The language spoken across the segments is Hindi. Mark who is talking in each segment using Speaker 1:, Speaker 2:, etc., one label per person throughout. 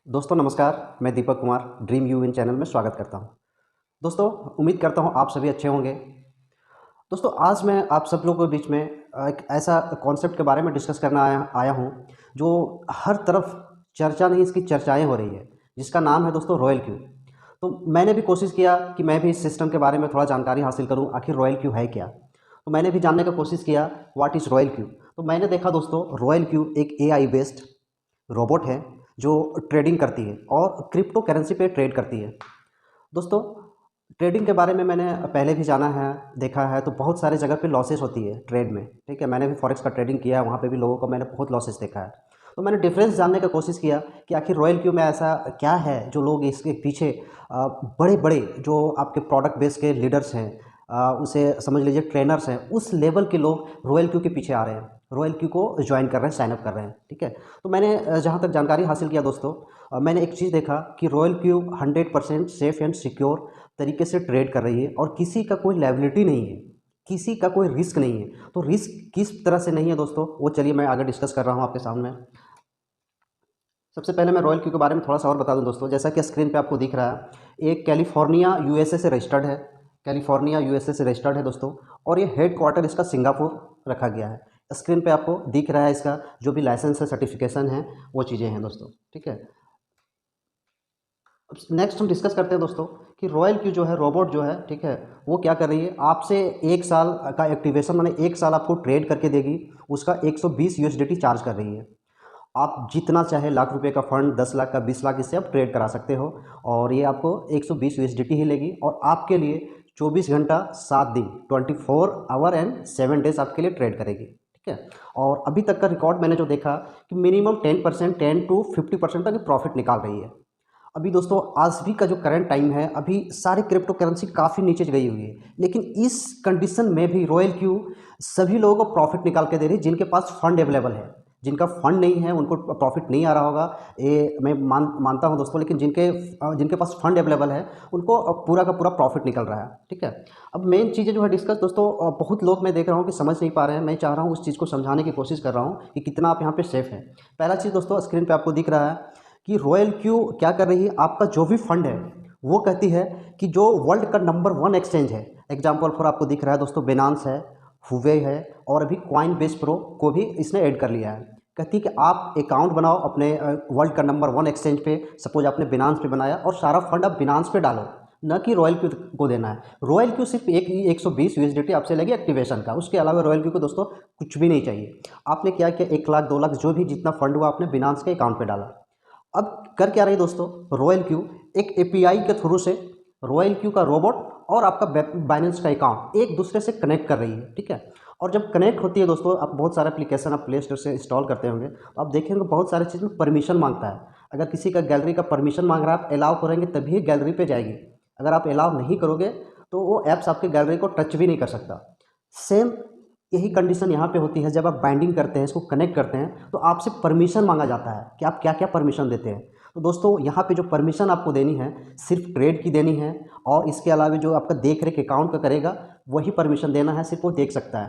Speaker 1: दोस्तों नमस्कार, मैं Deepak Kumar dream you in channel में स्वागत करता हूं। दोस्तों उम्मीद करता हूं आप सभी अच्छे होंगे। दोस्तों आज मैं आप सब लोगों के बीच में एक ऐसा कॉन्सेप्ट के बारे में डिस्कस करना आया हूं जो हर तरफ चर्चा नहीं इसकी चर्चाएं हो रही है, जिसका नाम है दोस्तों रॉयल क्यू। तो मैंने भी कोशिश किया कि मैं भी इस सिस्टम के बारे में थोड़ा जानकारी हासिल करूँ, आखिर रॉयल क्यू है क्या। तो मैंने भी जानने का कोशिश किया व्हाट इज़ रॉयल क्यू। तो मैंने देखा दोस्तों रॉयल क्यू एक एआई बेस्ड रोबोट है जो ट्रेडिंग करती है और क्रिप्टो करेंसी पे ट्रेड करती है। दोस्तों ट्रेडिंग के बारे में मैंने पहले भी जाना है, देखा है, तो बहुत सारे जगह पे लॉसेस होती है ट्रेड में। ठीक है, मैंने भी फॉरेक्स का ट्रेडिंग किया है, वहाँ पे भी लोगों को मैंने बहुत लॉसेस देखा है। तो मैंने डिफरेंस जानने का कोशिश किया कि आखिर रॉयल क्यू में ऐसा क्या है जो लोग इसके पीछे बड़े बड़े जो आपके प्रोडक्ट बेस के लीडर्स हैं, उसे समझ लीजिए ट्रेनर्स हैं, उस लेवल के लोग रॉयल क्यू के पीछे आ रहे हैं, रॉयल क्यू को ज्वाइन कर रहे हैं, साइन अप कर रहे हैं। ठीक है, तो मैंने जहाँ तक जानकारी हासिल किया दोस्तों, मैंने एक चीज़ देखा कि royal Q 100% safe and secure तरीके से ट्रेड कर रही है और किसी का कोई लायबिलिटी नहीं है, किसी का कोई रिस्क नहीं है। तो रिस्क किस तरह से नहीं है दोस्तों, वो चलिए मैं आगे डिस्कस कर रहा हूँ आपके सामने। सबसे पहले मैं रॉयल क्यू के बारे में थोड़ा सा और बता दूं दोस्तों। जैसा कि स्क्रीन पे आपको दिख रहा है, एक कैलिफोर्निया यूएसए से रजिस्टर्ड है, कैलिफोर्निया यूएसए से रजिस्टर्ड है दोस्तों, और ये हेड क्वार्टर इसका सिंगापुर रखा गया है। स्क्रीन पे आपको दिख रहा है इसका जो भी लाइसेंस है, सर्टिफिकेशन है, वो चीज़ें हैं दोस्तों। ठीक है, अब नेक्स्ट हम डिस्कस करते हैं दोस्तों कि रॉयल क्यू जो है रोबोट जो है, ठीक है, वो क्या कर रही है, आपसे 1 साल का एक्टिवेशन माने 1 साल आपको ट्रेड करके देगी। उसका 120 यूएसडीटी चार्ज कर रही है। आप जितना चाहे लाख रुपए का फंड, 10 लाख का, 20 लाख, इससे आप ट्रेड करा सकते हो और ये आपको 120 यूएसडीटी ही लेगी और आपके लिए 24 घंटा 7 दिन 24 आवर एंड 7 डेज आपके लिए ट्रेड करेगी। ठीक है, और अभी तक का रिकॉर्ड मैंने जो देखा कि मिनिमम 10%, 10 to 50% तक प्रॉफिट निकाल रही है। अभी दोस्तों आज भी का जो करंट टाइम है, अभी सारे क्रिप्टो करेंसी काफ़ी नीचे गई हुई है, लेकिन इस कंडीशन में भी रॉयल क्यू सभी लोगों को प्रॉफिट निकाल के दे रही है जिनके पास फंड अवेलेबल है। जिनका फंड नहीं है उनको प्रॉफिट नहीं आ रहा होगा, ये मैं मानता हूं दोस्तों, लेकिन जिनके पास फंड अवेलेबल है उनको पूरा का पूरा प्रॉफिट निकल रहा है। ठीक है, अब मेन चीज़ें जो है डिस्कस दोस्तों, बहुत लोग मैं देख रहा हूँ कि समझ नहीं पा रहे हैं। मैं चाह रहा हूँ उस चीज़ को समझाने की कोशिश कर रहा हूँ कि कितना आप यहाँ पे सेफ है। पहला चीज़ दोस्तों, स्क्रीन पे आपको दिख रहा है कि रॉयल क्यू क्या कर रही है, आपका जो भी फंड है वो कहती है कि जो वर्ल्ड का नंबर 1 एक्सचेंज है, एग्जाम्पल फॉर आपको दिख रहा है दोस्तों बिनांस है, हुवे है, और अभी कॉइन बेस प्रो को भी इसने ऐड कर लिया है। कहती है कि आप अकाउंट बनाओ अपने वर्ल्ड का नंबर 1 एक्सचेंज पे, सपोज आपने बिनांस पे बनाया, और सारा फंड आप बिनांस पे डालो, न कि रॉयल क्यू को देना है। रॉयल क्यू सिर्फ 120 यूएसडीटी आपसे लगे एक्टिवेशन का, उसके अलावा रॉयल क्यू को दोस्तों कुछ भी नहीं चाहिए। आपने क्या किया, 1 लाख 2 लाख जो भी जितना फंड हुआ आपने बिनांस के अकाउंट पे डाला। अब कर क्या रही दोस्तों रॉयल क्यू, एक एपीआई के थ्रू से रॉयल क्यू का रोबोट और आपका बाइनेंस का अकाउंट एक दूसरे से कनेक्ट कर रही है। ठीक है, और जब कनेक्ट होती है दोस्तों, आप बहुत सारे एप्लीकेशन आप प्ले स्टोर से इंस्टॉल करते होंगे, तो आप देखेंगे बहुत सारे चीज़ में परमिशन मांगता है। अगर किसी का गैलरी का परमिशन मांग रहा है, आप अलाउ करेंगे तभी गैलरी पे जाएगी। अगर आप अलाउ नहीं करोगे तो वो ऐप्स आपके गैलरी को टच भी नहीं कर सकता। सेम यही कंडीशन यहाँ पे होती है, जब आप बाइंडिंग करते हैं, इसको कनेक्ट करते हैं, तो आपसे परमिशन मांगा जाता है कि आप क्या क्या परमिशन देते हैं। तो दोस्तों यहाँ पे जो परमिशन आपको देनी है सिर्फ ट्रेड की देनी है, और इसके अलावा जो आपका देख रेख अकाउंट का करेगा वही परमिशन देना है, सिर्फ वो देख सकता है।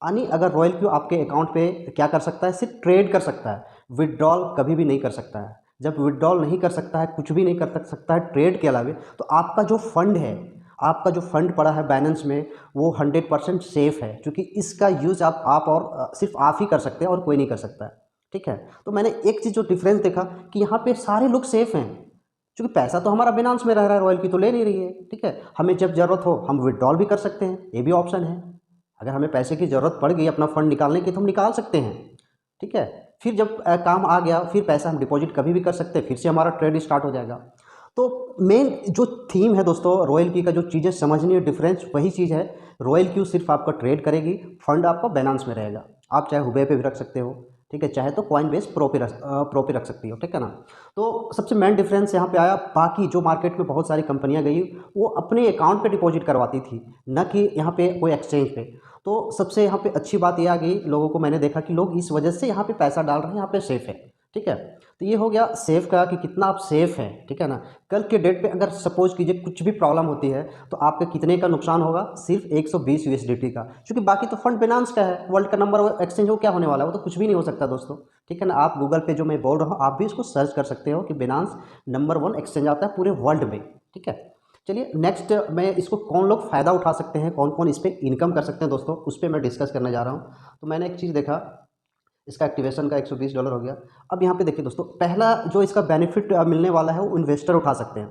Speaker 1: यानी अगर रॉयल क्यू आपके अकाउंट पे क्या कर सकता है, सिर्फ ट्रेड कर सकता है, विड्रॉल कभी भी नहीं कर सकता है। जब विड्रॉल नहीं कर सकता है, कुछ भी नहीं कर सकता है ट्रेड के अलावा, तो आपका जो फंड है, आपका जो फंड पड़ा है बैलेंस में, वो 100% सेफ़ है, क्योंकि इसका यूज़ आप और सिर्फ आप ही कर सकते हैं और कोई नहीं कर सकता है। ठीक है, तो मैंने एक चीज़ जो डिफरेंस देखा कि यहाँ पे सारे लोग सेफ़ हैं, क्योंकि पैसा तो हमारा बिनांस में रह रहा है, रॉयल की तो ले नहीं रही है। ठीक है, हमें जब ज़रूरत हो हम विड्रॉल भी कर सकते हैं, ये भी ऑप्शन है। अगर हमें पैसे की ज़रूरत पड़ गई अपना फंड निकालने की, तो हम निकाल सकते हैं। ठीक है, फिर जब काम आ गया, फिर पैसा हम डिपॉजिट कभी भी कर सकते हैं, फिर से हमारा ट्रेड स्टार्ट हो जाएगा। तो मेन जो थीम है दोस्तों रॉयल की का, जो चीज़ें समझनी है डिफरेंस, वही चीज़ है। रॉयल क्यू सिर्फ आपका ट्रेड करेगी, फंड आपका बैलेंस में रहेगा। आप चाहे हुबे पे भी रख सकते हो, ठीक है, चाहे तो कॉइन बेस प्रो पे रख सकती हो। ठीक है ना, तो सबसे मेन डिफरेंस यहाँ पे आया। बाकी जो मार्केट में बहुत सारी कंपनियाँ गई, वो अपने अकाउंट पे डिपॉजिट करवाती थी, न कि यहाँ पे कोई एक्सचेंज पे। तो सबसे यहाँ पे अच्छी बात ये आ गई, लोगों को मैंने देखा कि लोग इस वजह से यहाँ पे पैसा डाल रहे हैं, यहाँ पे सेफ है। ठीक है। तो ये हो गया सेफ का कि कितना आप सेफ हैं, ठीक है ना। कल के डेट पे अगर सपोज कीजिए कुछ भी प्रॉब्लम होती है तो आपके कितने का नुकसान होगा, सिर्फ 120 यूएसडीटी का, क्योंकि बाकी तो फंड बिनांस का है, वर्ल्ड का नंबर एक्सचेंज हो, क्या होने वाला है, वो तो कुछ भी नहीं हो सकता दोस्तों, ठीक है ना। आप गूगल पे जो मैं बोल रहा हूँ आप भी इसको सर्च कर सकते हो कि बिनांस नंबर 1 एक्सचेंज आता है पूरे वर्ल्ड में, ठीक है। चलिए नेक्स्ट मैं इसको कौन लोग फ़ायदा उठा सकते हैं, कौन कौन इस पर इनकम कर सकते हैं दोस्तों, उस पर मैं डिस्कस करने जा रहा हूँ। तो मैंने एक चीज़ देखा, इसका एक्टिवेशन का $120 हो गया। अब यहाँ पे देखिए दोस्तों, पहला जो इसका बेनिफिट मिलने वाला है वो इन्वेस्टर उठा सकते हैं,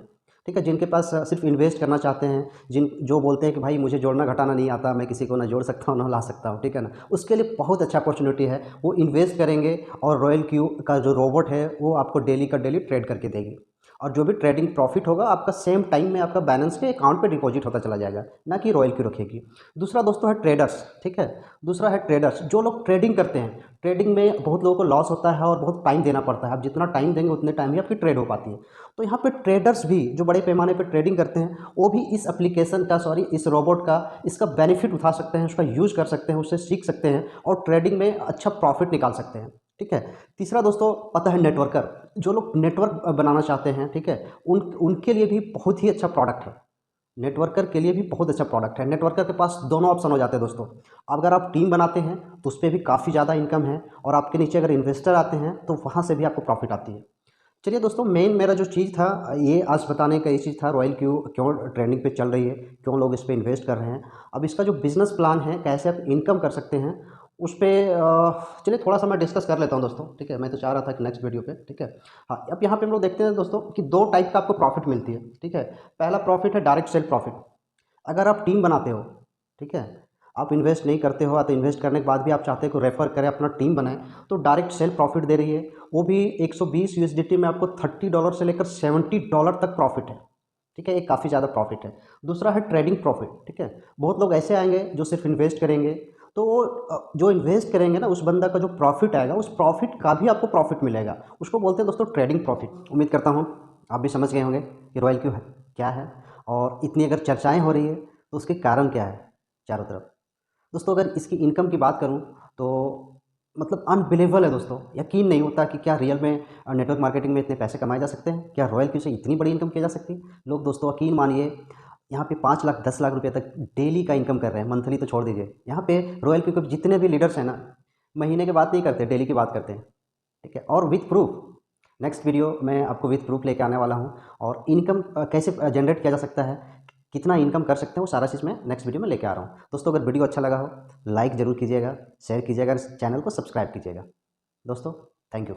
Speaker 1: ठीक है। जिनके पास सिर्फ इन्वेस्ट करना चाहते हैं, जो बोलते हैं कि भाई मुझे जोड़ना घटाना नहीं आता, मैं किसी को ना जोड़ सकता हूँ ना ला सकता हूँ, ठीक है ना, उसके लिए बहुत अच्छा अपॉर्चुनिटी है। वो इन्वेस्ट करेंगे और रॉयल क्यू का जो रोबोट है वो आपको डेली का डेली ट्रेड करके देगी, और जो भी ट्रेडिंग प्रॉफिट होगा आपका सेम टाइम में आपका बैलेंस के अकाउंट पे डिपॉजिट होता चला जाएगा, ना कि रॉयल क्यू रखेगी। दूसरा दोस्तों है ट्रेडर्स, ठीक है। दूसरा है ट्रेडर्स, जो लोग ट्रेडिंग करते हैं, ट्रेडिंग में बहुत लोगों को लॉस होता है और बहुत टाइम देना पड़ता है, आप जितना टाइम देंगे उतने टाइम ही आपकी ट्रेड हो पाती है। तो यहाँ पे ट्रेडर्स भी जो बड़े पैमाने पे ट्रेडिंग करते हैं वो भी इस एप्लीकेशन का, सॉरी इस रोबोट का, इसका बेनिफिट उठा सकते हैं, उसका यूज़ कर सकते हैं, उससे सीख सकते हैं और ट्रेडिंग में अच्छा प्रॉफिट निकाल सकते हैं, ठीक है। तीसरा दोस्तों पता है नेटवर्कर, जो लोग नेटवर्क बनाना चाहते हैं, ठीक है, उनके लिए भी बहुत ही अच्छा प्रोडक्ट है। नेटवर्कर के लिए भी बहुत अच्छा प्रोडक्ट है। नेटवर्कर के पास दोनों ऑप्शन हो जाते हैं दोस्तों। अगर आप टीम बनाते हैं तो उस पर भी काफ़ी ज़्यादा इनकम है, और आपके नीचे अगर इन्वेस्टर आते हैं तो वहाँ से भी आपको प्रॉफिट आती है। चलिए दोस्तों, मेन मेरा जो चीज़ था ये आज बताने का ये चीज़ था, रॉयल क्यू क्यों ट्रेंडिंग पे चल रही है, क्यों लोग इस पे इन्वेस्ट कर रहे हैं। अब इसका जो बिज़नेस प्लान है, कैसे आप इनकम कर सकते हैं, उस पर चलिए थोड़ा सा मैं डिस्कस कर लेता हूँ दोस्तों, ठीक है। मैं तो चाह रहा था कि नेक्स्ट वीडियो पे, ठीक है। हाँ, अब यहाँ पे हम लोग देखते हैं दोस्तों कि दो टाइप का आपको प्रॉफिट मिलती है, ठीक है। पहला प्रॉफिट है डायरेक्ट सेल प्रॉफिट। अगर आप टीम बनाते हो, ठीक है, आप इन्वेस्ट नहीं करते हो, तो इन्वेस्ट करने के बाद भी आप चाहते हो कि रेफर करें, अपना टीम बनाए, तो डायरेक्ट सेल प्रॉफिट दे रही है। वो भी 120 यूएसडीटी में आपको $30 से लेकर $70 तक प्रॉफिट है, ठीक है। ये काफ़ी ज़्यादा प्रॉफिट है। दूसरा है ट्रेडिंग प्रॉफिट, ठीक है। बहुत लोग ऐसे आएंगे जो सिर्फ इन्वेस्ट करेंगे, तो वो जो इन्वेस्ट करेंगे ना, उस बंदा का जो प्रॉफिट आएगा उस प्रॉफिट का भी आपको प्रॉफिट मिलेगा, उसको बोलते हैं दोस्तों ट्रेडिंग प्रॉफिट। उम्मीद करता हूँ आप भी समझ गए होंगे कि रॉयल क्यू है क्या है, और इतनी अगर चर्चाएँ हो रही है तो उसके कारण क्या है चारों तरफ। दोस्तों अगर इसकी इनकम की बात करूं तो मतलब अनबिलीवेबल है दोस्तों, यकीन नहीं होता कि क्या रियल में नेटवर्क मार्केटिंग में इतने पैसे कमाए जा सकते हैं, क्या रॉयल क्यू से इतनी बड़ी इनकम की जा सकती है। लोग दोस्तों यकीन मानिए यहाँ पे 5 लाख 10 लाख रुपए तक डेली का इनकम कर रहे हैं, मंथली तो छोड़ दीजिए। यहाँ पे रॉयल क्यू के जितने भी लीडर्स हैं ना, महीने की बात नहीं करते, डेली की बात करते हैं, ठीक है, और विथ प्रूफ। नेक्स्ट वीडियो मैं आपको विथ प्रूफ लेके आने वाला हूँ, और इनकम कैसे जनरेट किया जा सकता है, कितना इनकम कर सकते हैं, वो सारा चीज़ मैं नेक्स्ट वीडियो में लेके आ रहा हूँ। दोस्तों अगर वीडियो अच्छा लगा हो लाइक ज़रूर कीजिएगा, शेयर कीजिएगा, चैनल को सब्सक्राइब कीजिएगा दोस्तों। Thank you.